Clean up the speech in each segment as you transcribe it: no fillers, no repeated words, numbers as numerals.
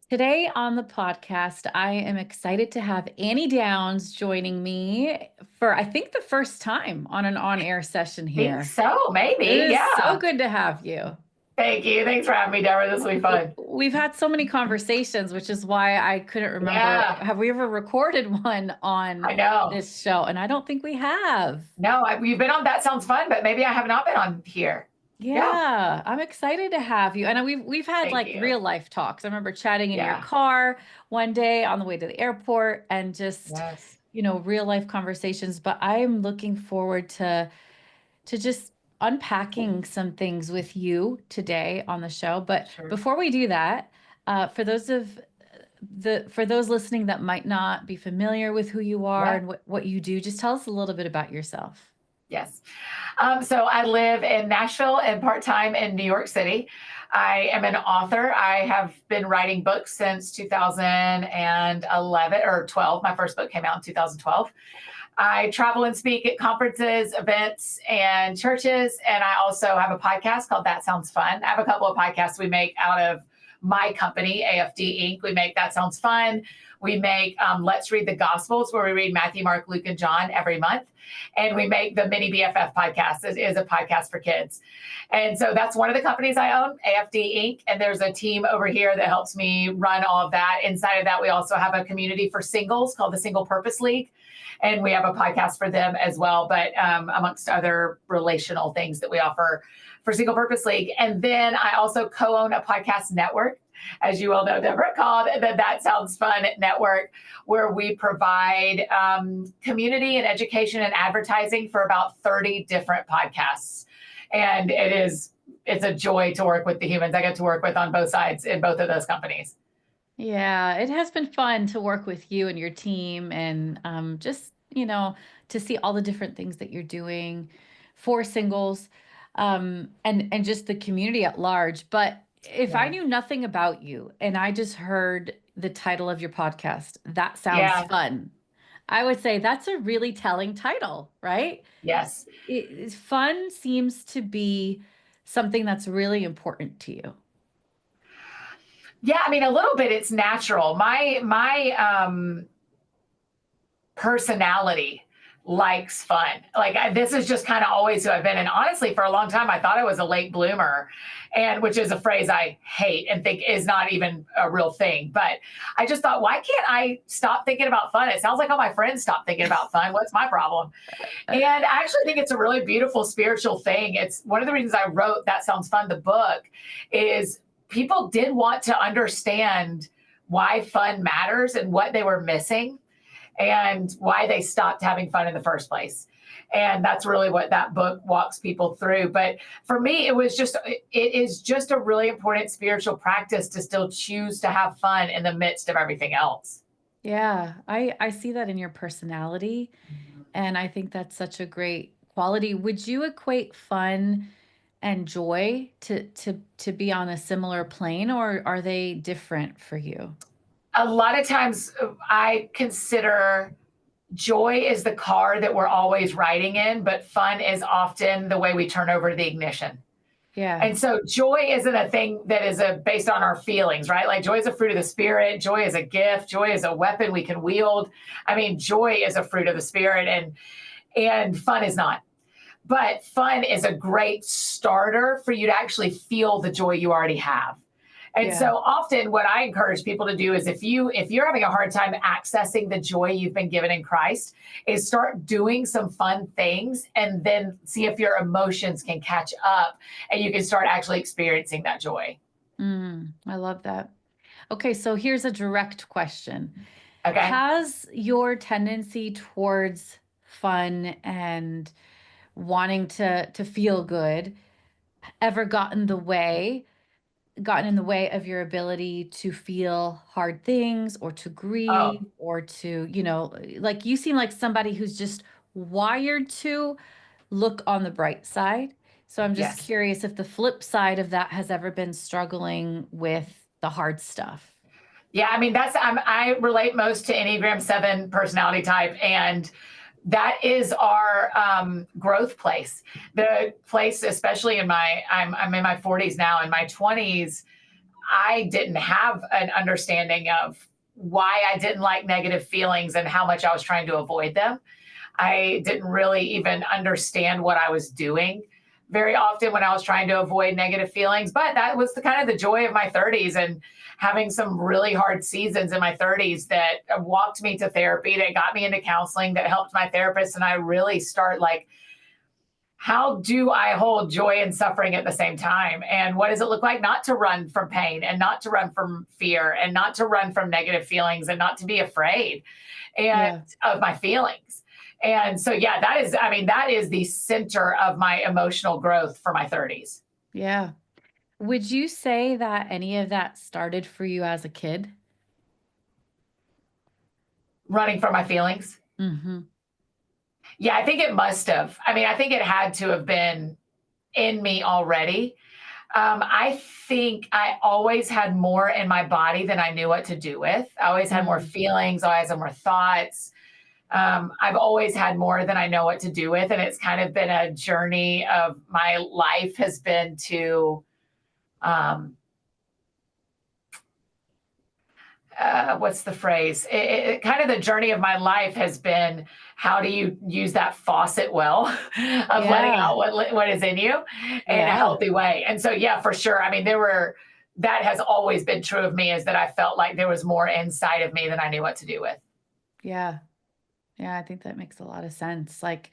Today on the podcast, I am excited to have Annie Downs joining me for, I think, the first time on an on-air session Think here. so, It maybe. is so Yeah. good to have you. Thank you. Thanks for having me, Deborah. This will be fun. We've had so many conversations, which is why I couldn't remember. Yeah, Have we ever recorded one on I know. this show? And I don't think we have. No, you've been on That Sounds Fun, but maybe I have not been on here. Yeah. Yeah, I'm excited to have you. And we've had Thank like you. real life talks. I remember chatting in your Yeah. car one day on the way to the airport and just, Yes. real life conversations. But I'm looking forward to just unpacking some things with you today on the show. But Sure. before we do that, for those listening that might not be familiar with who you are Yeah. and what you do, just tell us a little bit about yourself. Yes. So I live in Nashville and part-time in New York City. I am an author. I have been writing books since 2011 or 12. My first book came out in 2012. I travel and speak at conferences, events, and churches. And I also have a podcast called That Sounds Fun. I have a couple of podcasts we make out of my company, AFD Inc. We make That Sounds Fun. We make Let's Read the Gospels, where we read Matthew, Mark, Luke, and John every month. And we make the Mini BFF podcast. It is a podcast for kids. And so that's one of the companies I own, AFD Inc. And there's a team over here that helps me run all of that. Inside of that, we also have a community for singles called the Single Purpose League. And we have a podcast for them as well, but amongst other relational things that we offer for Single Purpose League. And then I also co-own a podcast network, as you all know, Deborah, called That Sounds Fun Network, where we provide community and education and advertising for about 30 different podcasts. And it's a joy to work with the humans I get to work with on both sides in both of those companies. Yeah, it has been fun to work with you and your team and just, to see all the different things that you're doing for singles and just the community at large. But if I Yeah. knew nothing about you and I just heard the title of your podcast, That Sounds Yeah. Fun, I would say that's a really telling title, right? Yes. Fun seems to be something that's really important to you. Yeah, I mean, a little bit. It's natural. My personality likes fun. This is just kind of always who I've been. And honestly, for a long time, I thought I was a late bloomer, and which is a phrase I hate and think is not even a real thing. But I just thought, why can't I stop thinking about fun? It sounds like all my friends stop thinking about fun. What's my problem? And I actually think it's a really beautiful spiritual thing. It's one of the reasons I wrote That Sounds Fun, the book, is people did want to understand why fun matters and what they were missing and why they stopped having fun in the first place. And that's really what that book walks people through. But for me, it is just a really important spiritual practice to still choose to have fun in the midst of everything else. Yeah, I see that in your personality, and I think that's such a great quality. Would you equate fun and joy to be on a similar plane, or are they different for you? A lot of times I consider joy is the car that we're always riding in, but fun is often the way we turn over the ignition. Yeah. And so joy isn't a thing that is based on our feelings, right? Like joy is a fruit of the spirit. Joy is a gift. Joy is a weapon we can wield. I mean, joy is a fruit of the spirit and fun is not. But fun is a great starter for you to actually feel the joy you already have. And Yeah. so often what I encourage people to do is if you're having a hard time accessing the joy you've been given in Christ, is start doing some fun things and then see if your emotions can catch up and you can start actually experiencing that joy. I love that. Okay, so here's a direct question. Okay. Has your tendency towards fun and wanting to feel good ever gotten in the way of your ability to feel hard things or to Oh, grieve or to, like you seem like somebody who's just wired to look on the bright side. So I'm just yes. curious if the flip side of that has ever been struggling with the hard stuff. Yeah, I mean I relate most to Enneagram 7 personality type, and that is our growth place. The place, especially I'm in my 40s now. In my 20s, I didn't have an understanding of why I didn't like negative feelings and how much I was trying to avoid them. I didn't really even understand what I was doing very often when I was trying to avoid negative feelings. But that was the kind of the joy of my 30s, and having some really hard seasons in my 30s that walked me to therapy, that got me into counseling, that helped my therapist. And I really start like, how do I hold joy and suffering at the same time? And what does it look like not to run from pain, and not to run from fear, and not to run from negative feelings, and not to be afraid and Yeah. of my feelings? And so, yeah, that is, I mean, that is the center of my emotional growth for my 30s, Yeah. Would you say that any of that started for you as a kid? running from my feelings. Mhm. Yeah, I think it must have. I mean, I think it had to have been in me already. I think I always had more in my body than I knew what to do with. I always had more Mm. feelings, I always had more thoughts. I've always had more than I know what to do with. And it's kind of been a journey of my life, has been to, um, what's the phrase? Kind of the journey of my life has been, how do you use that faucet well of letting Yeah. out what is in you in a Yeah. healthy way? And so, yeah, for sure. I mean, that has always been true of me, is that I felt like there was more inside of me than I knew what to do with. Yeah. Yeah, I think that makes a lot of sense. Like,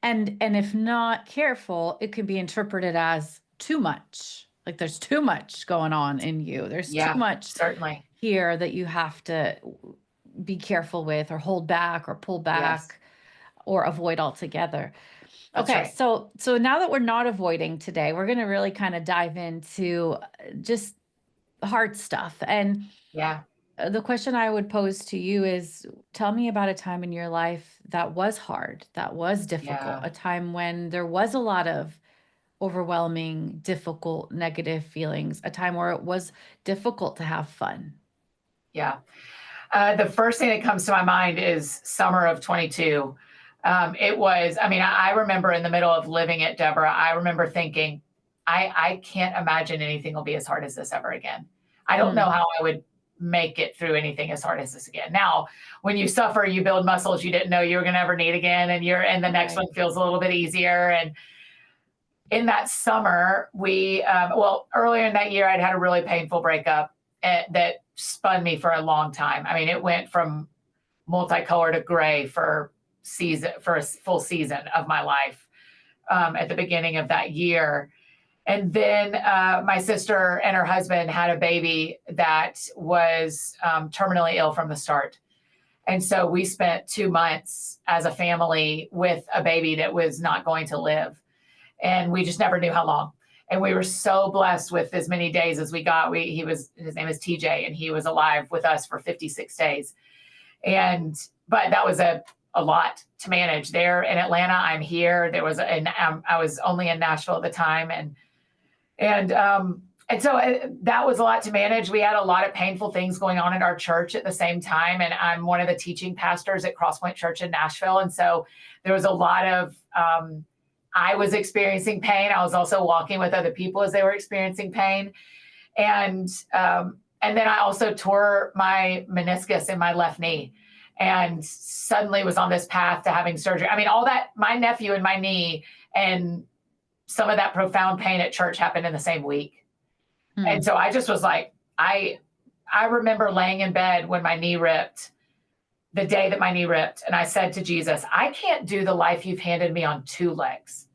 and if not careful, it can be interpreted as too much. Like there's too much going on in you. There's too Yeah, much certainly. here that you have to be careful with, or hold back, or pull Yes, back, or avoid altogether. that's Okay, right. so now that we're not avoiding today, we're going to really kind of dive into just hard stuff. And Yeah, the question I would pose to you is, tell me about a time in your life that was hard, that was difficult, yeah, a time when there was a lot of overwhelming, difficult, negative feelings, a time where it was difficult to have fun. yeah. The first thing that comes to my mind is summer of 22. It was, I mean, I remember in the middle of living it, Deborah, I remember thinking, I can't imagine anything will be as hard as this ever again. I don't know Hmm. how I would make it through anything as hard as this again. Now, when you suffer, you build muscles you didn't know you were going to ever need again, and the next Right. one feels a little bit easier. And in that summer, well, earlier in that year, I'd had a really painful breakup that spun me for a long time. I mean, it went from multicolor to gray for a full season of my life, at the beginning of that year. And then my sister and her husband had a baby that was terminally ill from the start. And so we spent 2 months as a family with a baby that was not going to live. And we just never knew how long. And we were so blessed with as many days as we got. His name is TJ, and he was alive with us for 56 days. And but that was a lot to manage there in Atlanta. I'm here. I was only in Nashville at the time, and so that was a lot to manage. We had a lot of painful things going on in our church at the same time, and I'm one of the teaching pastors at Crosspoint Church in Nashville, and so there was a lot of I was experiencing pain. I was also walking with other people as they were experiencing pain, and then I also tore my meniscus in my left knee, and suddenly was on this path to having surgery. I mean, all that, my nephew and my knee, and some of that profound pain at church happened in the same week. And Hmm. so I just was like, I remember laying in bed when my knee ripped, the day that my knee ripped, and I said to Jesus, I can't do the life you've handed me on two legs.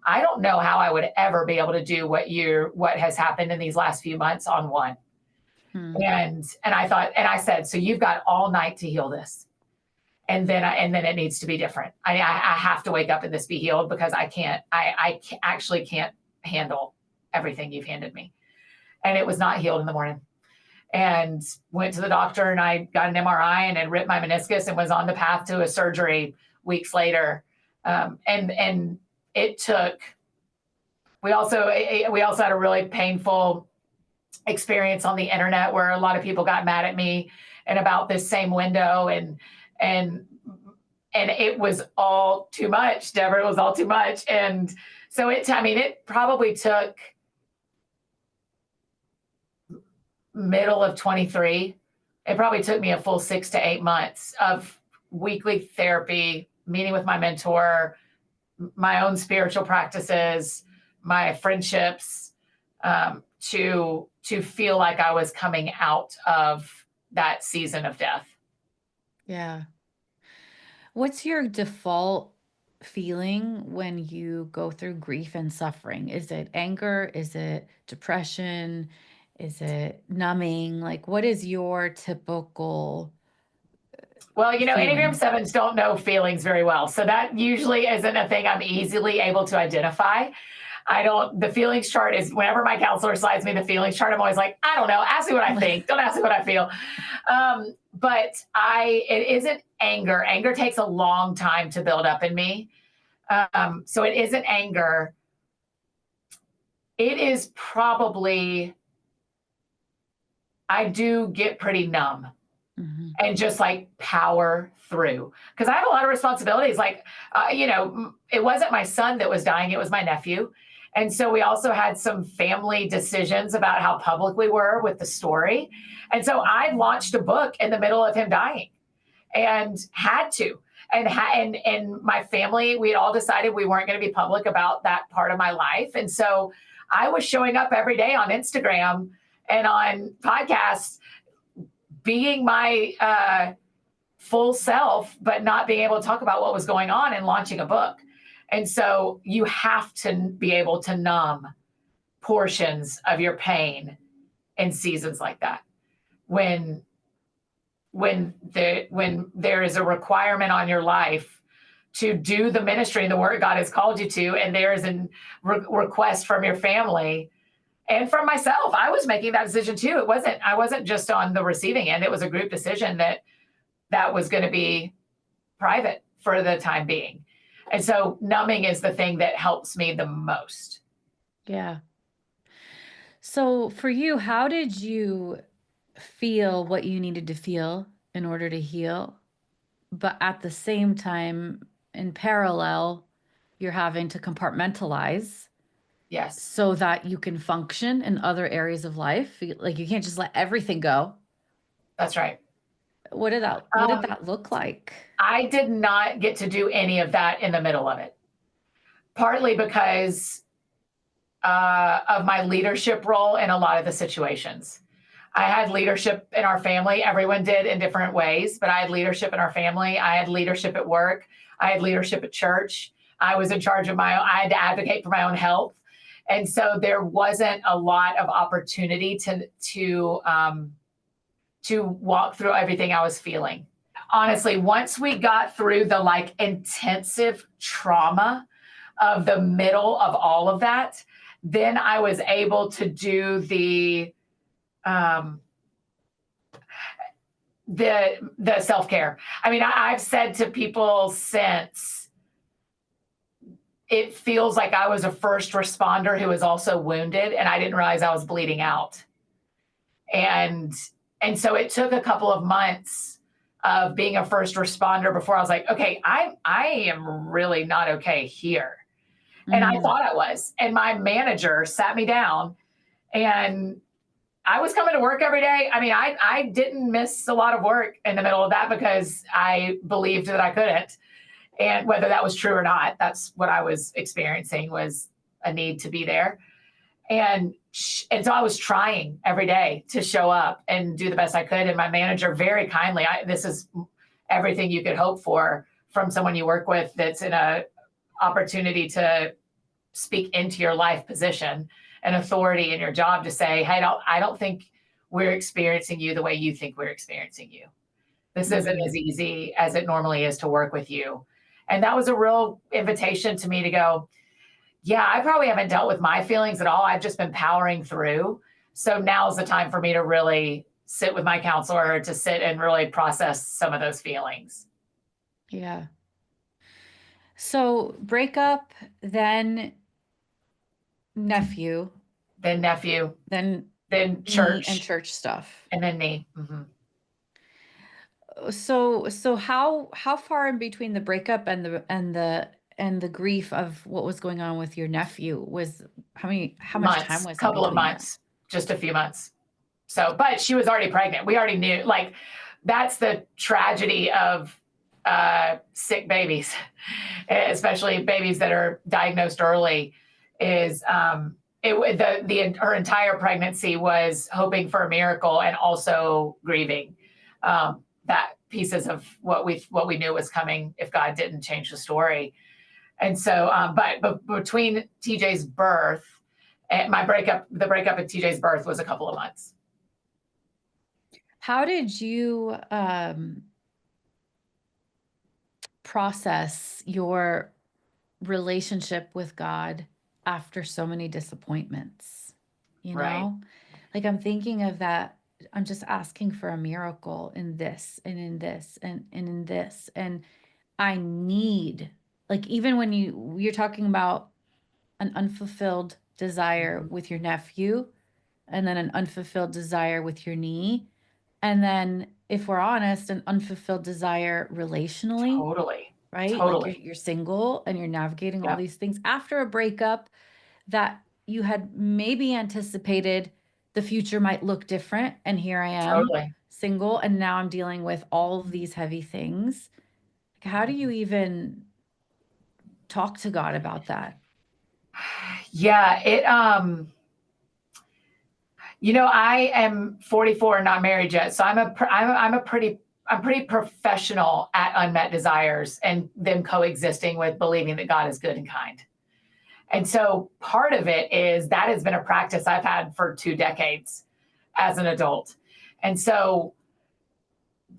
I don't know how I would ever be able to do what has happened in these last few months on one. Hmm. And I thought, and I said, so you've got all night to heal this. And then it needs to be different. I have to wake up and this be healed, because actually can't handle everything you've handed me. And it was not healed in the morning. And went to the doctor, and I got an MRI and had ripped my meniscus and was on the path to a surgery weeks later. And it took. We also had a really painful experience on the internet where a lot of people got mad at me and about this same window, and and it was all too much, Deborah. It was all too much. And so I mean, it probably took middle of 23. It probably took me a full 6 to 8 months of weekly therapy, meeting with my mentor, my own spiritual practices, my friendships, to feel like I was coming out of that season of death. Yeah. What's your default feeling when you go through grief and suffering? Is it anger? Is it depression? Is it numbing? Like, what is your typical Well, Enneagram feeling? sevens don't know feelings very well. So that usually isn't a thing I'm easily able to identify. The feelings chart is whenever my counselor slides me the feelings chart, I'm always like, I don't know. Ask me what I think. Don't ask me what I feel. It isn't anger. Anger takes a long time to build up in me. So it isn't anger. It is probably, I do get pretty numb Mhm. and just like power through because I have a lot of responsibilities. Like, it wasn't my son that was dying, it was my nephew. And so we also had some family decisions about how public we were with the story. And so I launched a book in the middle of him dying and had to. And my family, we had all decided we weren't going to be public about that part of my life. And so I was showing up every day on Instagram and on podcasts being my full self, but not being able to talk about what was going on and launching a book. And so you have to be able to numb portions of your pain in seasons like that. When there is a requirement on your life to do the ministry and the work God has called you to, and there is a request from your family and from myself, I was making that decision too. I wasn't just on the receiving end. It was a group decision that was going to be private for the time being. And so numbing is the thing that helps me the most. Yeah. So for you, how did you feel what you needed to feel in order to heal? But at the same time, in parallel, you're having to compartmentalize Yes, so that you can function in other areas of life. Like you can't just let everything go. that's right. What did that look like? I did not get to do any of that in the middle of it, partly because of my leadership role in a lot of the situations. I had leadership in our family. Everyone did in different ways, but I had leadership in our family. I had leadership at work. I had leadership at church. I was in charge of I had to advocate for my own health. And so there wasn't a lot of opportunity to walk through everything I was feeling. Honestly, once we got through the like intensive trauma of the middle of all of that, then I was able to do um, the self-care. I mean, I've said to people since, it feels like I was a first responder who was also wounded and I didn't realize I was bleeding out. And and so it took a couple of months of being a first responder before I was like, okay, I am really not okay here. And I Mm, thought I was. And my manager sat me down and I was coming to work every day. I mean, I didn't miss a lot of work in the middle of that because I believed that I couldn't. And whether that was true or not, that's what I was experiencing, was a need to be there. And so I was trying every day to show up and do the best I could. And my manager very kindly, this is everything you could hope for from someone you work with that's in a opportunity to speak into your life position and authority in your job, to say, hey, I don't think we're experiencing you the way you think we're experiencing you. This isn't mhm. as easy as it normally is to work with you. And that was a real invitation to me to go, yeah, I probably haven't dealt with my feelings at all. I've just been powering through. So now's the time for me to really sit with my counselor, to sit and really process some of those feelings. Yeah. So breakup, then nephew, Then nephew, then then me and church, church stuff. and then me. Mm-hmm. So how far in between the breakup and the grief of what was going on with your nephew was how much time Months, was in couple of between that? months, just a few months. So, but she was already pregnant. We already knew, like, that's the tragedy of sick babies, especially babies that are diagnosed early, is her entire pregnancy was hoping for a miracle and also grieving that pieces of what we knew was coming if God didn't change the story. And so, but between TJ's birth and the breakup at TJ's birth was a couple of months. How did you process your relationship with God after so many disappointments? You Right. know, like I'm thinking of that. I'm just asking for a miracle in this and in this and in this. And I need, like, even when you're talking about an unfulfilled desire Mhm. with your nephew, and then an unfulfilled desire with your knee. And then, if we're honest, an unfulfilled desire relationally, Totally. right? Like Totally. you're single and you're navigating all Yeah. these things after a breakup that you had maybe anticipated the future might look different. And here I am Totally. single, and now I'm dealing with all of these heavy things. Like, how do you even talk to God about that? Yeah. I am 44 and not married yet. So I'm pretty professional at unmet desires and them coexisting with believing that God is good and kind. And so part of it is that has been a practice I've had for 2 decades as an adult. And so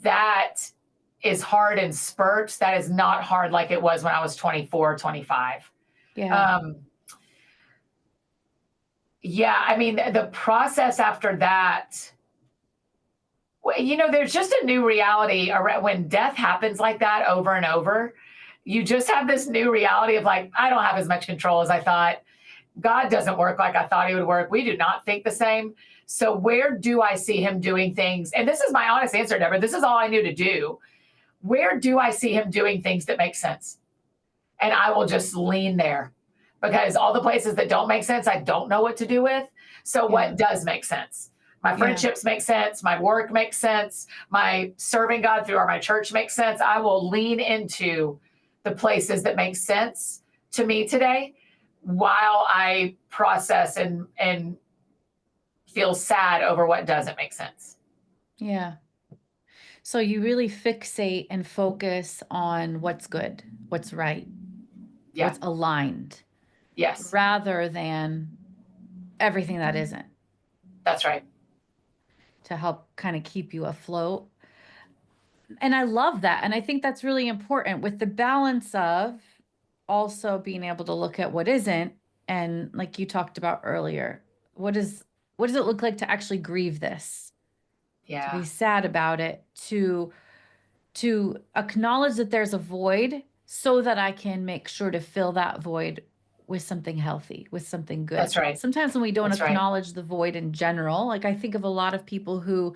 that is hard in spurts. That is not hard like it was when I was 24, 25. Yeah. Um, yeah, I mean, the process after that, there's just a new reality around when death happens like that over and over. You just have this new reality of like, I don't have as much control as I thought. God doesn't work like I thought he would work. We do not think the same. So where do I see him doing things? And this is my honest answer, Deborah. This is all I knew to do. Where do I see him doing things that make sense? And I will just lean there because all the places that don't make sense, I don't know what to do with. So Yeah. what does make sense? My Yeah. friendships make sense. My work makes sense. My serving God through my church makes sense. I will lean into the places that make sense to me today while I process and feel sad over what doesn't make sense. Yeah. So you really fixate and focus on what's good, what's right, Yeah. what's aligned, Yes. rather than everything that isn't, That's right. to help kind of keep you afloat. And I love that. And I think that's really important with the balance of also being able to look at what isn't. And like you talked about earlier, what does it look like to actually grieve this, to be Yeah. sad about it, to acknowledge that there's a void so that I can make sure to fill that void with something healthy, with something That's good. right. Sometimes when we don't That's right. acknowledge the void in general, like I think of a lot of people who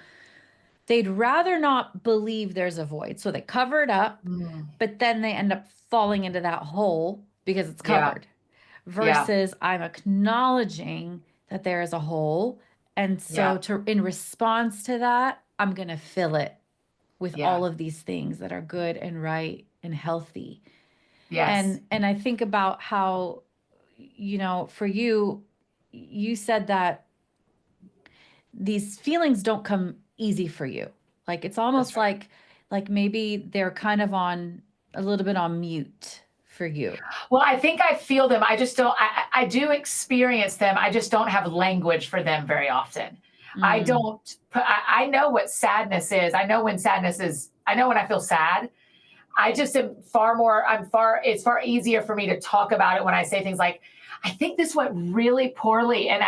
they'd rather not believe there's a void. So they cover it up, Mm. but then they end up falling into that hole because it's Yeah. covered. Yeah. Versus I'm acknowledging that there is a hole. And Yeah. so to in response to that, I'm going to fill it with Yeah. all of these things that are good and right and healthy. Yes. And I think about how, for you, you said that these feelings don't come easy for you. Like it's That's almost right. like maybe they're kind of on a little bit on mute for you. Well, I think I feel them. I just don't, I do experience them. I just don't have language for them very often. I Mm, don't, I know what sadness is. I know when I feel sad. I just am it's far easier for me to talk about it when I say things like, I think this went really poorly. And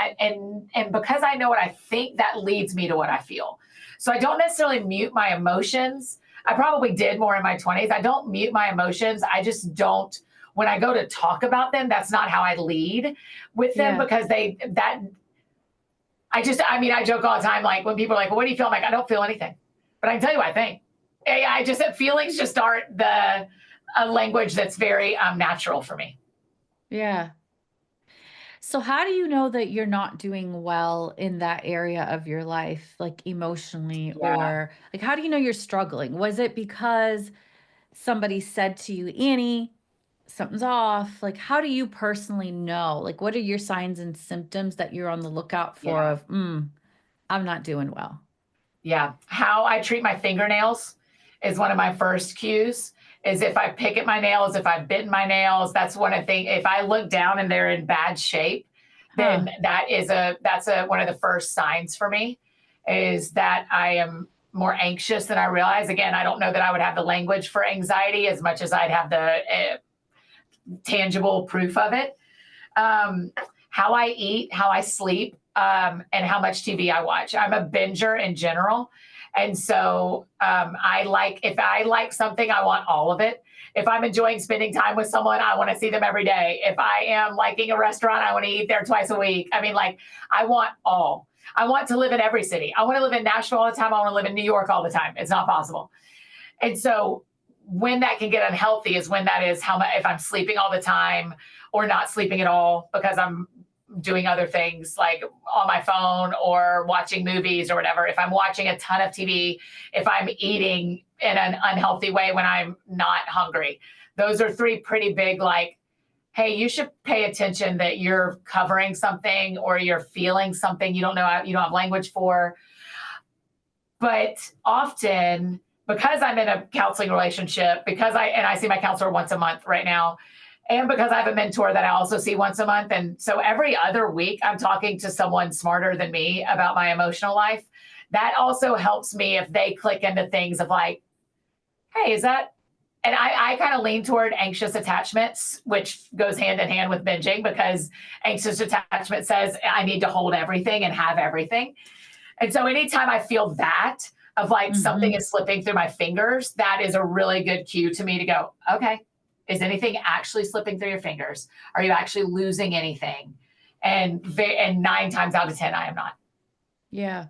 because I know what I think, that leads me to what I feel. So I don't necessarily mute my emotions. I probably did more in my 20s. I don't mute my emotions. I just don't, when I go to talk about them, that's not how I lead with them yeah. because I joke all the time. Like when people are like, well, what do you feel? I'm like, I don't feel anything, but I can tell you what I think. I just said feelings just aren't a language that's very natural for me. Yeah. So how do you know that you're not doing well in that area of your life, like emotionally, Yeah. or like how do you know you're struggling? Was it because somebody said to you, Annie, something's off? Like, how do you personally know? Like, what are your signs and symptoms that you're on the lookout for Yeah. of, I'm not doing well? Yeah. How I treat my fingernails is one of my first cues. Is if I pick at my nails, if I've bitten my nails, that's one of the things. If I look down and they're in bad shape, Huh. then that's a one of the first signs for me is that I am more anxious than I realize. Again, I don't know that I would have the language for anxiety as much as I'd have the tangible proof of it. um, how I eat, how I sleep, and how much TV I watch. I'm a binger in general. And so if I like something, I want all of it. If I'm enjoying spending time with someone, I want to see them every day. If I am liking a restaurant, I want to eat there twice a week. I mean, like, I want all. I want to live in every city. I want to live in Nashville all the time. I want to live in New York all the time. It's not possible. And so when that can get unhealthy is when that is how much, if I'm sleeping all the time or not sleeping at all because I'm doing other things like on my phone or watching movies or whatever. If I'm watching a ton of TV, if I'm eating in an unhealthy way when I'm not hungry, those are three pretty big, like, hey, you should pay attention that you're covering something or you're feeling something you don't know, you don't have language for. But often, because I'm in a counseling relationship, I see my counselor once a month right now, and because I have a mentor that I also see once a month, and so every other week I'm talking to someone smarter than me about my emotional life. That also helps me if they click into things of like, hey, is that, and I kind of lean toward anxious attachments, which goes hand in hand with binging because anxious attachment says I need to hold everything and have everything. And so anytime I feel that of like something Hmm. is slipping through my fingers, that is a really good cue to me to go, okay, is anything actually slipping through your fingers? Are you actually losing anything? And 9 times out of 10, I am not. Yeah.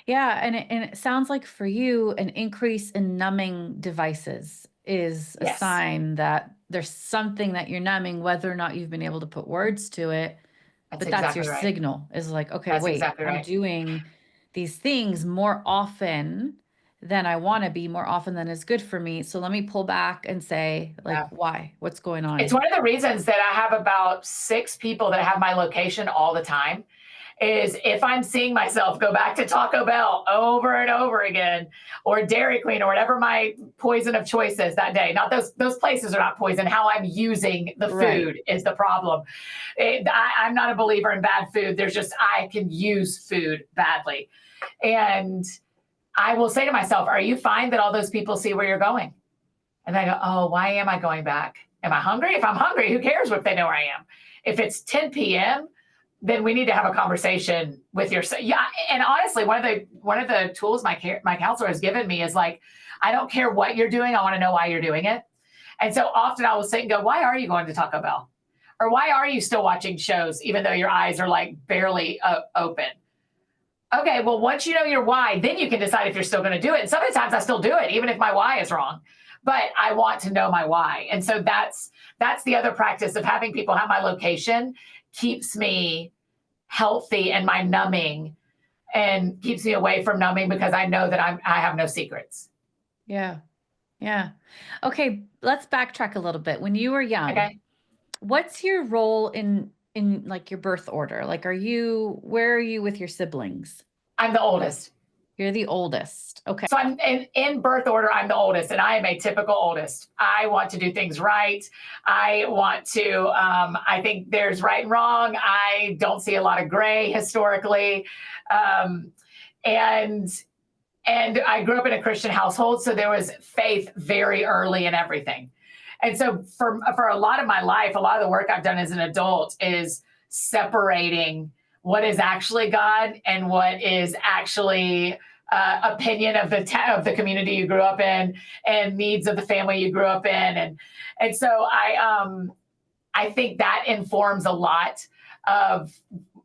Yeah, and it sounds like for you, an increase in numbing devices is a Yes, sign that there's something that you're numbing, whether or not you've been able to put words to it. that's But that's your exactly right. signal is like, okay, That's wait, exactly I'm right. doing these things more often than I want to be, more often than is good for me. So let me pull back and say, like, Yeah. why? What's going It's on? one of the reasons that I have about 6 people that have my location all the time is if I'm seeing myself go back to Taco Bell over and over again, or Dairy Queen, or whatever my poison of choice is that day. Not those places are not poison. How I'm using the Right. food is the problem. I'm not a believer in bad food. There's just I can use food badly, and I will say to myself, "Are you fine that all those people see where you're going?" And I go, "Oh, why am I going back? Am I hungry? If I'm hungry, who cares if they know where I am? If it's 10 p.m., then we need to have a conversation with your." Yeah. And honestly, one of the tools my counselor has given me is like, I don't care what you're doing, I want to know why you're doing it. And so often I will sit and go, why are you going to Taco Bell, or why are you still watching shows even though your eyes are like barely open? Okay, well, once you know your why, then you can decide if you're still going to do it. And sometimes I still do it even if my why is wrong, but I want to know my why. And so that's the other practice of having people have my location keeps me healthy and my numbing, and keeps me away from numbing because I know that I have no secrets. Yeah. Yeah. Okay, let's backtrack a little bit. When you were young, Okay. what's your role in like your birth order? Like, where are you with your siblings? I'm the oldest. You're the oldest. Okay. So I'm in birth order, I'm the oldest, and I am a typical oldest. I want to do things right. I think there's right and wrong. I don't see a lot of gray historically. Um, and and I grew up in a Christian household, so there was faith very early in everything. And so for a lot of my life, a lot of the work I've done as an adult is separating what is actually God and what is actually opinion of the community you grew up in and needs of the family you grew up in, and so I think that informs a lot of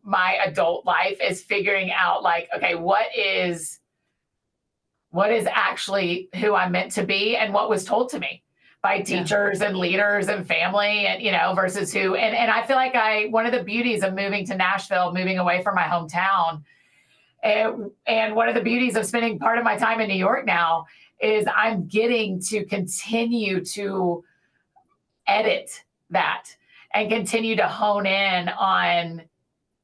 my adult life is figuring out like, okay, what is actually who I'm meant to be and what was told to me. by Yeah. teachers and leaders and family, and versus who. And I feel like one of the beauties of moving to Nashville, moving away from my hometown, and one of the beauties of spending part of my time in New York now is I'm getting to continue to edit that and continue to hone in on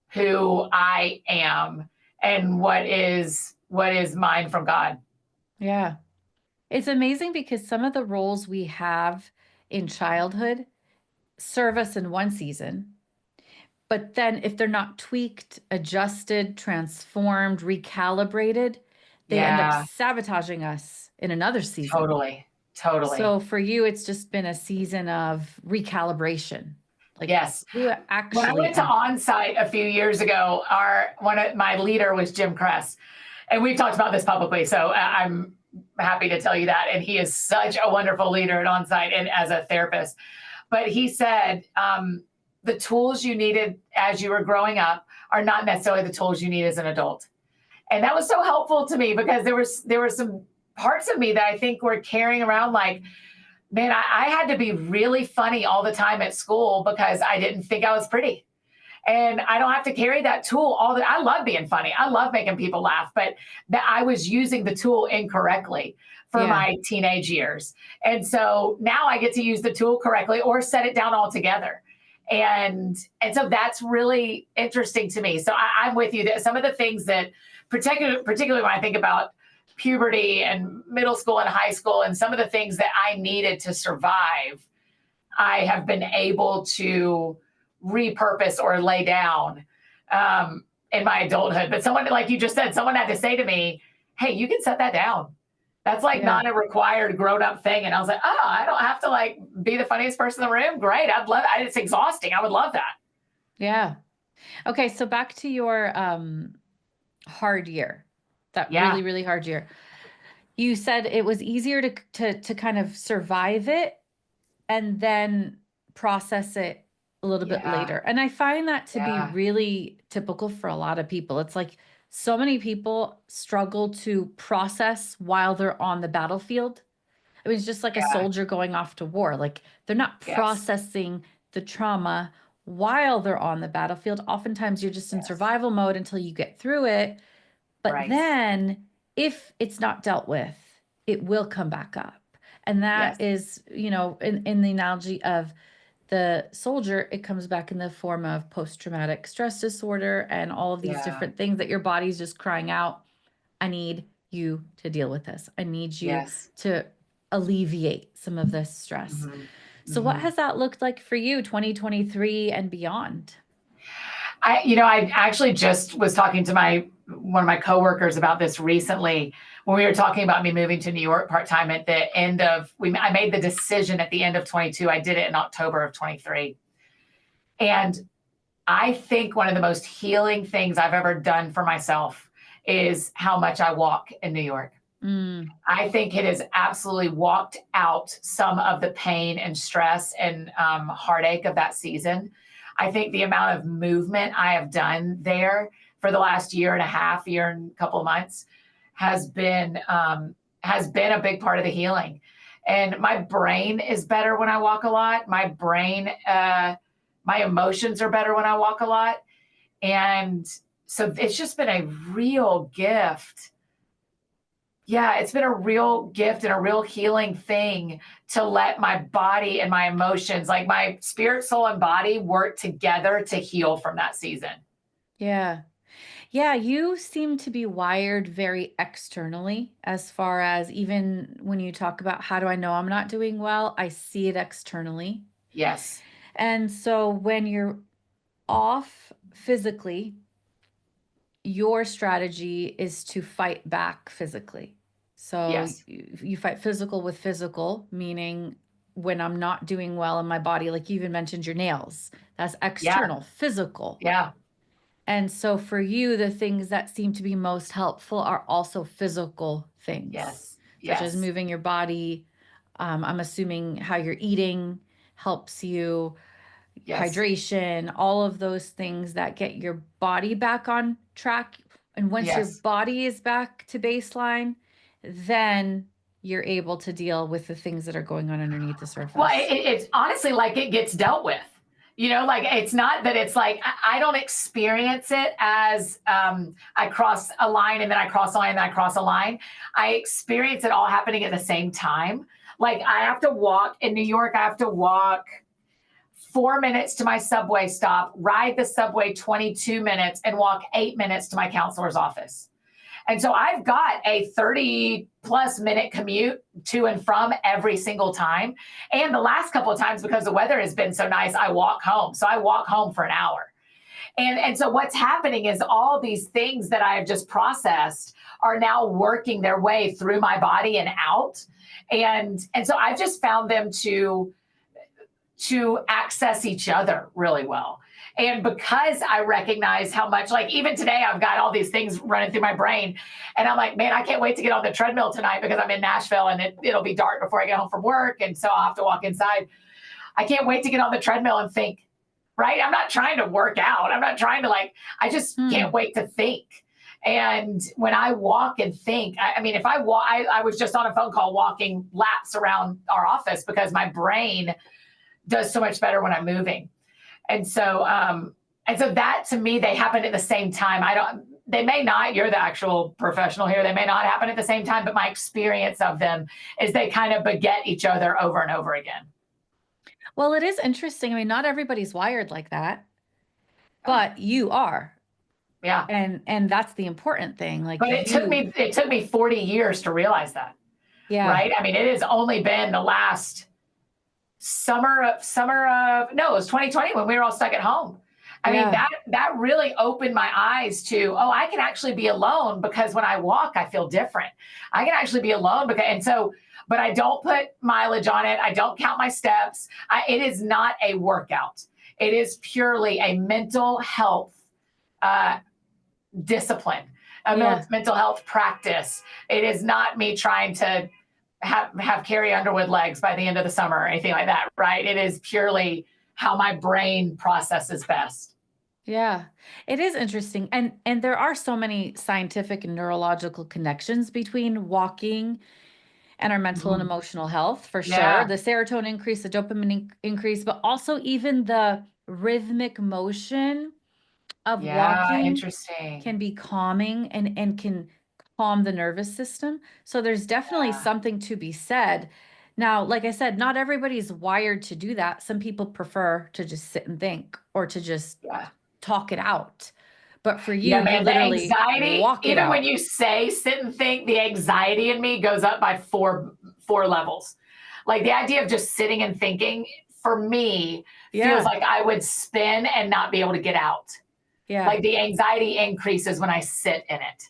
who I am and what is mine from God. Yeah. It's amazing because some of the roles we have in childhood serve us in one season, but then if they're not tweaked, adjusted, transformed, recalibrated, they end up Yeah, sabotaging us in another season. totally. Totally. So for you, it's just been a season of recalibration. Like Yes. who When I actually went to am. on-site a few years ago, our one of my leader was Jim Kress, and we've talked about this publicly, so I'm happy to tell you that. And he is such a wonderful leader at on-site and as a therapist. But he said the tools you needed as you were growing up are not necessarily the tools you need as an adult. And that was so helpful to me because there were some parts of me that I think were carrying around like, man, I had to be really funny all the time at school because I didn't think I was pretty. And I don't have to carry that tool I love being funny. I love making people laugh, but that I was using the tool incorrectly for Yeah. my teenage years. And so now I get to use the tool correctly or set it down altogether. And so that's really interesting to me. So I'm with you that some of the things that particularly when I think about puberty and middle school and high school and some of the things that I needed to survive, I have been able to repurpose or lay down in my adulthood. But someone, like you just said, someone had to say to me, hey, you can set that down. That's like Yeah. not a required grown up thing. And I was like, oh, I don't have to like be the funniest person in the room. Great. I'd love it. It's exhausting. I would love that. Yeah. Okay, so back to your hard year. That Yeah. really, really hard year. You said it was easier to kind of survive it and then process it a little bit Yeah. later. And I find that to be Yeah. really typical for a lot of people. It's like so many people struggle to process while they're on the battlefield. It was just like a Yeah. soldier going off to war. Like they're not Yes. processing the trauma while they're on the battlefield. Oftentimes you're just in Yes. survival mode until you get through it. But Right. then if it's not dealt with, it will come back up. And Yes. that is, in the analogy of the soldier, it comes back in the form of post-traumatic stress disorder and all of these Yeah. different things that your body's just crying out, I need you to deal with this. I need you Yes. to alleviate some of this stress. Hmm. So what Hmm. has that looked like for you, 2023 and beyond? I actually just was talking to one of my coworkers about this recently when we were talking about me moving to New York part time at the end of I made the decision at the end of 22. I did it in October of 23. And I think one of the most healing things I've ever done for myself is how much I walk in New York. Mm, I think it has absolutely walked out some of the pain and stress and heartache of that season. I think the amount of movement I have done there for the last year and a half, year and a couple of months has been a big part of the healing. And my brain is better when I walk a lot. My emotions are better when I walk a lot. And so it's just been a real gift. Yeah, it's been a real gift and a real healing thing to let my body and my emotions, like my spirit, soul, and body, work together to heal from that season. yeah. Yeah, you seem to be wired very externally as far as even when you talk about how do I know I'm not doing well, I see it externally. Yes. And so when you're off physically, your strategy is to fight back physically. So Yes. you fight physical with physical, meaning when I'm not doing well in my body, like you even mentioned your nails, that's Yeah. external, physical. Yeah. And so for you, the things that seem to be most helpful are also physical things, Yes. such as Yes. moving your body. I'm assuming how you're eating helps you, Yes. hydration, all of those things that get your body back on track. And once your Yes. body is back to baseline, then you're able to deal with the things that are going on underneath the Well, surface. it's honestly like it gets dealt with. Like it's not that it's like I don't experience it as I cross a line and then I cross a line and then I cross a line. I experience it all happening at the same time. Like I have to walk in New York, I have to walk 4 minutes to my subway stop, ride the subway 22 minutes, and walk 8 minutes to my counselor's office. And so I've got a 30+ minute commute to and from every single time. And the last couple of times, because the weather has been so nice, I walk home. So I walk home for an hour. And so what's happening is all these things that I've just processed are now working their way through my body and out. And so I've just found them to access each other really well. And because I recognize how much, like even today, I've got all these things running through my brain. And I'm like, man, I can't wait to get on the treadmill tonight because I'm in Nashville and it'll be dark before I get home from work. And so I'll have to walk inside. I can't wait to get on the treadmill and think, right? I'm not trying to work out. I'm not trying to I just can't wait to think. And when I walk and think, I mean, if I walk, I was just on a phone call walking laps around our office because my brain does so much better when I'm moving. And so that to me, they happen at the same time. They may not, you're the actual professional here. They may not happen at the same time, but my experience of them is they kind of beget each other over and over again. Well, it is interesting. I mean, not everybody's wired like that, but you are. Yeah. And that's the important thing. Like, but it took me 40 years to realize that. yeah. Right. I mean, it has only been the last summer of no, it was 2020 when we were all stuck at home. I mean, that really opened my eyes to, I can actually be alone because when I walk, I feel different. I can actually be alone but I don't put mileage on it. I don't count my steps. It is not a workout. It is purely a mental health discipline, mental health practice. It is not me trying to have Carrie Underwood legs by the end of the summer or anything like that, right? It is purely how my brain processes best. Yeah, it is interesting. And there are so many scientific and neurological connections between walking and our mental and emotional health, for sure. The serotonin increase, the dopamine increase, but also even the rhythmic motion of walking can be calming and can calm the nervous system. So there's definitely something to be said. Now, like I said, not everybody's wired to do that. Some people prefer to just sit and think or to just talk it out. But for you, you literally the anxiety, walk it even out. when you say sit and think, the anxiety in me goes up by four levels. Like the idea of just sitting and thinking for me feels like I would spin and not be able to get out. Yeah. Like the anxiety increases when I sit in it.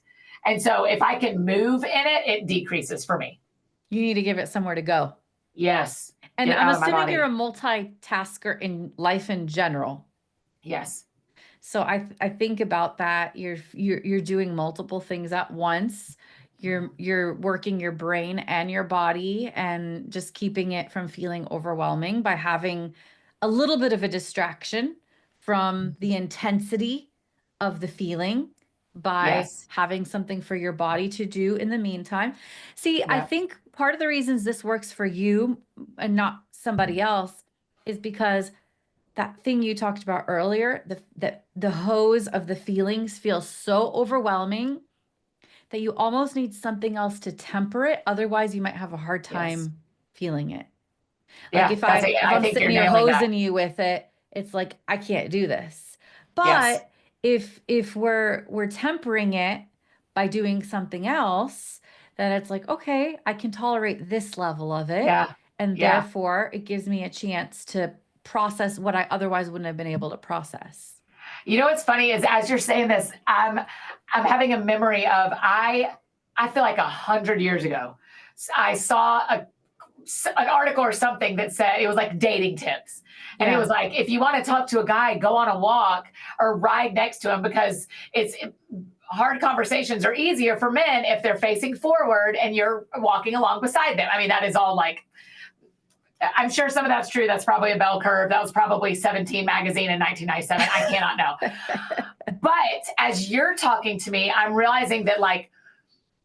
And so if I can move in it, it decreases for me. You need to give it somewhere to go. Yes. And I'm assuming you're a multitasker in life in general. Yes. So I think about that. You're doing multiple things at once. You're working your brain and your body and just keeping it from feeling overwhelming by having a little bit of a distraction from the intensity of the feeling by having something for your body to do in the meantime. See, I think part of the reasons this works for you and not somebody else is because that thing you talked about earlier, the hose of the feelings feels so overwhelming that you almost need something else to temper it. Otherwise, you might have a hard time feeling it. Like if I'm sitting here hosing you with it, it's like, I can't do this. But if we're tempering it by doing something else, then it's like, okay, I can tolerate this level of it. And therefore it gives me a chance to process what I otherwise wouldn't have been able to process. You know what's funny is as you're saying this, I'm having a memory of I feel like 100 years ago, I saw an article or something that said it was like dating tips. And it was like, if you want to talk to a guy, go on a walk or ride next to him because hard conversations are easier for men if they're facing forward and you're walking along beside them. I mean, that is all like, I'm sure some of that's true. That's probably a bell curve. That was probably 17 magazine in 1997. I cannot know. But as you're talking to me, I'm realizing that like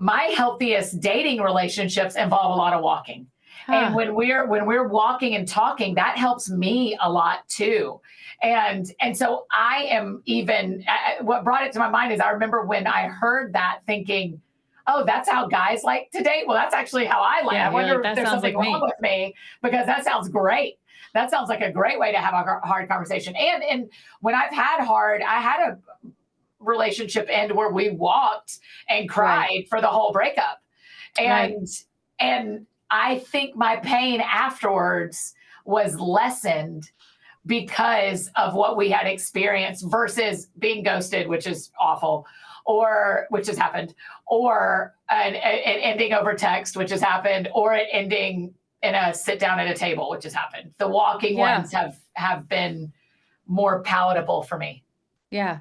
my healthiest dating relationships involve a lot of walking. And Huh. when we're walking and talking, that helps me a lot too. And so I am even what brought it to my mind is I remember when I heard that thinking, oh, that's how guys like to date. Well, that's actually how I like. Yeah, I you're wonder like, if that there's sounds something like wrong me. with me because that sounds great. That sounds like a great way to have a hard conversation. And when I've had hard, I had a relationship end where we walked and Right. cried for the whole breakup. Right. And I think my pain afterwards was lessened because of what we had experienced versus being ghosted, which is awful, or which has happened, or an ending over text, which has happened, or it ending in a sit down at a table, which has happened. The walking Yeah. ones have been more palatable for me. Yeah.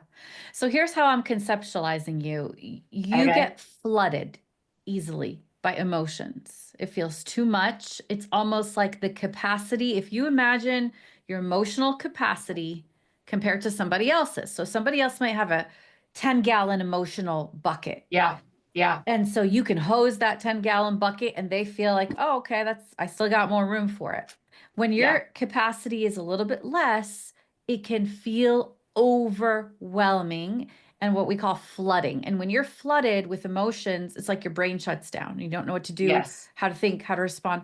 So here's how I'm conceptualizing you. You Okay. get flooded easily by emotions. It feels too much. It's almost like the capacity, if you imagine your emotional capacity compared to somebody else's. So somebody else might have a 10-gallon emotional bucket. Yeah. Yeah. And so you can hose that 10-gallon bucket and they feel like, oh, okay, I still got more room for it. When Yeah. your capacity is a little bit less, it can feel overwhelming and what we call flooding. And when you're flooded with emotions, it's like your brain shuts down. You don't know what to do, Yes. how to think, how to respond.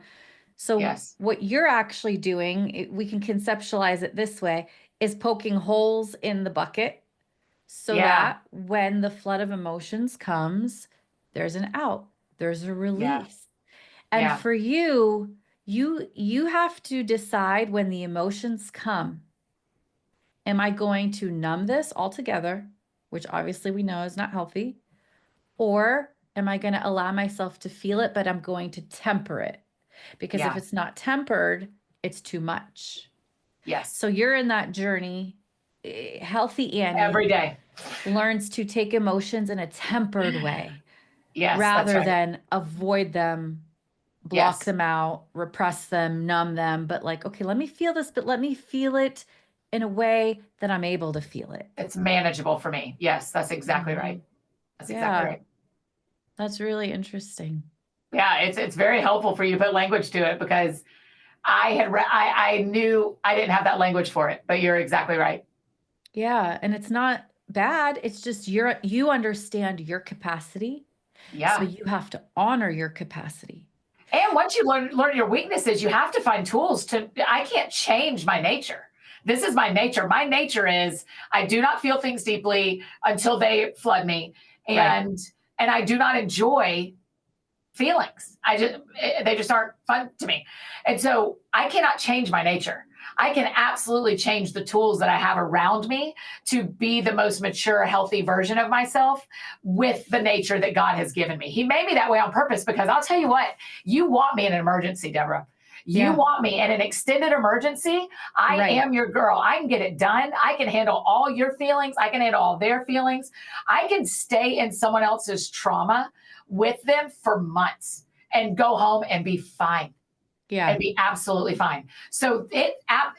So Yes. what you're actually doing, we can conceptualize it this way, is poking holes in the bucket so Yeah. that when the flood of emotions comes, there's an out, there's a Yeah. release. And Yeah. for you, you have to decide when the emotions come, am I going to numb this altogether, which obviously we know is not healthy, or am I going to allow myself to feel it, but I'm going to temper it? Because if Yeah. it's not tempered, it's too much. Yes. So you're in that journey. Healthy Annie Every day. learns to take emotions in a tempered way Yes, that's rather right. than avoid them, block Yes. them out, repress them, numb them, but like, okay, let me feel this, but let me feel it in a way that I'm able to feel it. It's manageable for me. Yes, that's exactly right. Mhm. That's exactly Yeah, right. that's really interesting. Yeah, it's very helpful for you to put language to it because I knew I didn't have that language for it, but you're exactly right. Yeah, and it's not bad. It's just you understand your capacity, so Yeah. you have to honor your capacity. And once you learn your weaknesses, you have to find tools to I can't change my nature. This is my nature. My nature is I do not feel things deeply until they flood me. Right. And I do not enjoy feelings. They just aren't fun to me. And so I cannot change my nature. I can absolutely change the tools that I have around me to be the most mature, healthy version of myself with the nature that God has given me. He made me that way on purpose because I'll tell you what, you want me in an emergency, Deborah. You Yeah. want me in an extended emergency. I Right. am your girl. I can get it done. I can handle all your feelings. I can handle all their feelings. I can stay in someone else's trauma with them for months and go home and be fine and Yeah. be absolutely fine. So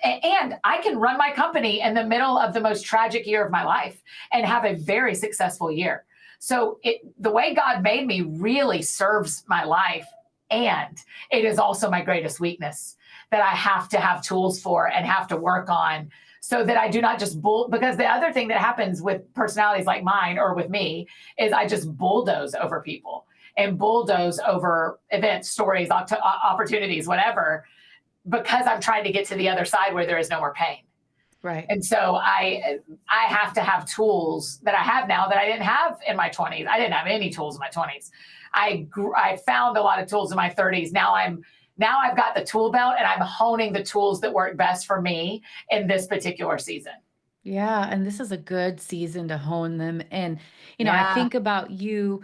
and I can run my company in the middle of the most tragic year of my life and have a very successful year. So the way God made me really serves my life, and it is also my greatest weakness that I have to have tools for and have to work on so that I do not just because the other thing that happens with personalities like mine or with me is I just bulldoze over people and bulldoze over events, stories, opportunities, whatever, because I'm trying to get to the other side where there is no more pain. Right. And so I have to have tools that I have now that I didn't have in my 20s. I didn't have any tools in my 20s. I found a lot of tools in my 30s. Now I've got the tool belt and I'm honing the tools that work best for me in this particular season. Yeah, and this is a good season to hone them in. I Yeah. think about you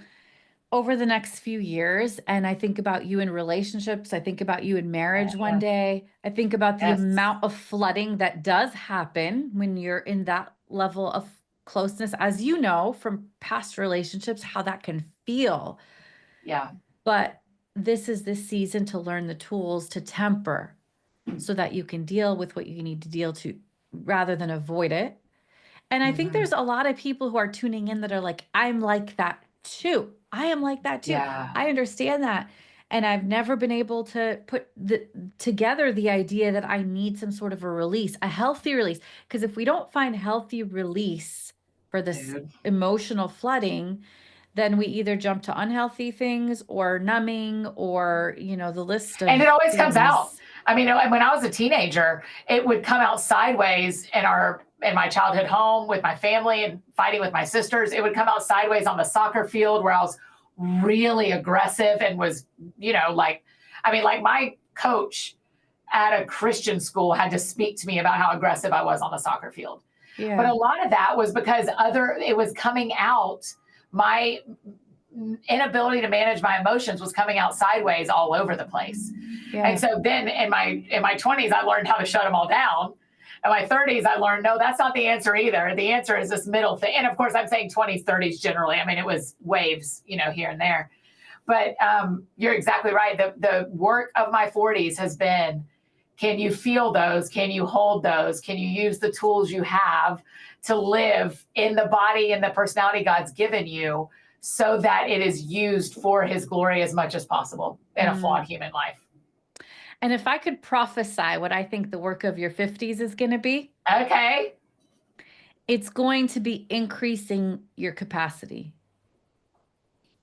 over the next few years, and I think about you in relationships. I think about you in marriage one day. I think about the Yes. amount of flooding that does happen when you're in that level of closeness, as you know from past relationships, how that can feel. Yeah. But this is the season to learn the tools to temper so that you can deal with what you need to deal to rather than avoid it. And I think Mhm. there's a lot of people who are tuning in that are like, I'm like that too. I am like that too. Yeah, I understand that. And I've never been able to put together the idea that I need some sort of a release, a healthy release. Because if we don't find healthy release for this dude. emotional flooding, then we either jump to unhealthy things or numbing or, the list And of it always comes out. things. I mean, when I was a teenager, it would come out sideways in my childhood home with my family and fighting with my sisters. It would come out sideways on the soccer field where I was really aggressive and was, like my coach at a Christian school had to speak to me about how aggressive I was on the soccer field. But Yeah. a lot of that was because it was coming out. My inability to manage my emotions was coming out sideways all over the place. And Yeah. so then in my 20s, I learned how to shut them all down. In my 30s, I learned, no, that's not the answer either. The answer is this middle thing. And of course, I'm saying 20s, 30s generally. I mean, it was waves, here and there. But you're exactly right. The work of my 40s has been, can you feel those? Can you hold those? Can you use the tools you have to live in the body and the personality God's given you so that it is used for his glory as much as possible in a Mm. flawed human life? And if I could prophesy what I think the work of your 50s is going to be, Okay. it's going to be increasing your capacity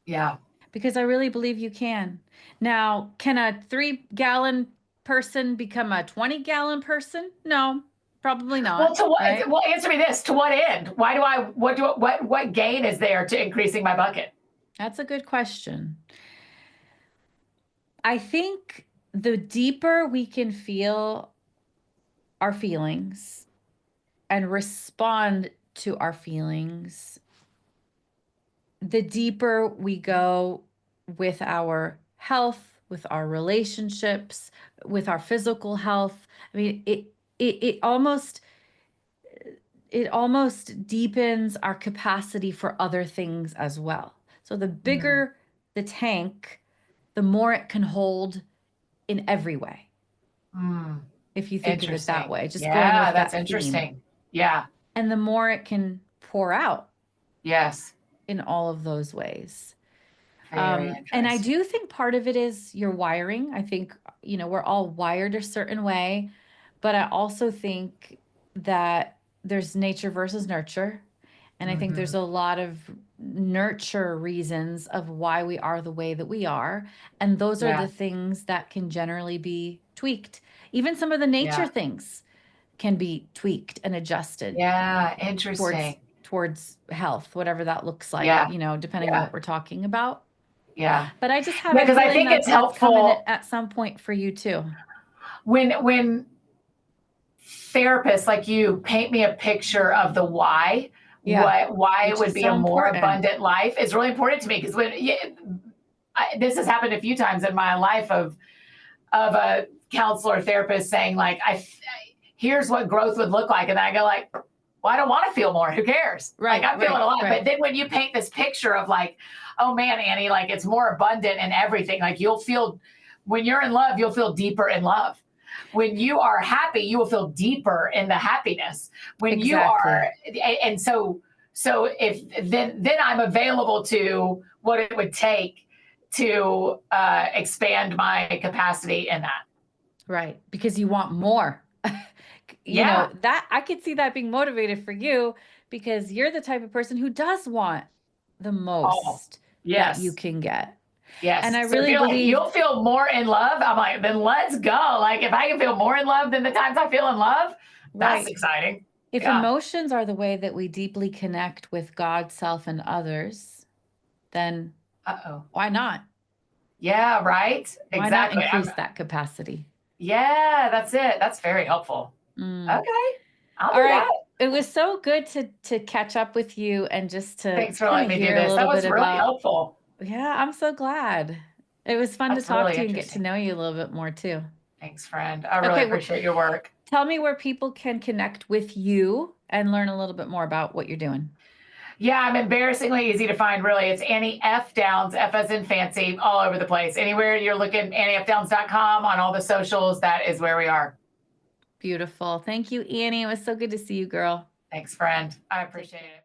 Yeah. because I really believe you can. Now, can a 3-gallon person become a 20-gallon person? No, probably Well, not, to what? right? Well, answer me this: to what end? Why do I? What gain is there to increasing my bucket? That's a good question. I think the deeper we can feel our feelings and respond to our feelings, the deeper we go with our health, with our relationships, with our physical health. I mean, it almost deepens our capacity for other things as well. So the Mm, bigger the tank, the more it can hold in every way, mm, if you think of it that interesting. way, just going Yeah, with that's that theme. interesting. Yeah. And the more it can pour out Yes. in all of those ways. Very And I interesting. do think part of it is your wiring. I think, we're all wired a certain way, but I also think that there's nature versus nurture. And I think there's Hmm. a lot of nurture reasons of why we are the way that we are. And those are Yeah. the things that can generally be tweaked. Even some of the nature Yeah. things can be tweaked and adjusted Yeah. towards Interesting. towards health, whatever that looks like, Yeah. depending on Yeah. what we're talking about. Yeah. But I just have Yeah. a Because I feeling think that it's that's coming helpful at some point for you too. when therapists like you paint me a picture of the Yeah, why it which would is be so a more important. abundant life is really important to me because this has happened a few times in my life of a counselor or therapist saying like here's what growth would look like and I go like, well, I don't want to feel more, who cares, like Right, I'm feeling a right, lot. But right. then when you paint this picture of like, oh man, Annie, like it's more abundant in everything, like you'll feel, when you're in love, you'll feel deeper in love. When you are happy, you will feel deeper in the happiness. When you are, Exactly. and so if then I'm available to what it would take to expand my capacity in that. Right. Because you want more. Yeah. That I could see that being motivated for you because you're the type of person who does want the Oh, most that you yes. can get. And Yes. I So if really you're like, believe, you'll feel more in love, I'm like, then let's go. Like, if I can feel more in love than the times I feel in love, that's right, exciting. if Yeah. emotions are the way that we deeply connect with God, self, and others, then Uh oh. why not? Yeah. Right. Why not Exactly. increase that capacity? Yeah. That's it. That's very helpful. Mm. Okay. I'll All do that. right. It was so good to catch up with you and just to Thanks for kind letting of me do hear a this. That little bit was really about, helpful. yeah, I'm so glad. It was fun to That's talk really to you and get to interesting. know you a little bit more too. Thanks, friend. I really Okay, appreciate your work. tell me where people can connect with you and learn a little bit more about what you're doing. Yeah, I'm embarrassingly easy to find, really. It's Annie F. Downs, F as in fancy, all over the place. Anywhere you're looking, AnnieFDowns.com on all the socials, that is where we are. Beautiful. Thank you, Annie. It was so good to see you, girl. Thanks, friend. I appreciate it.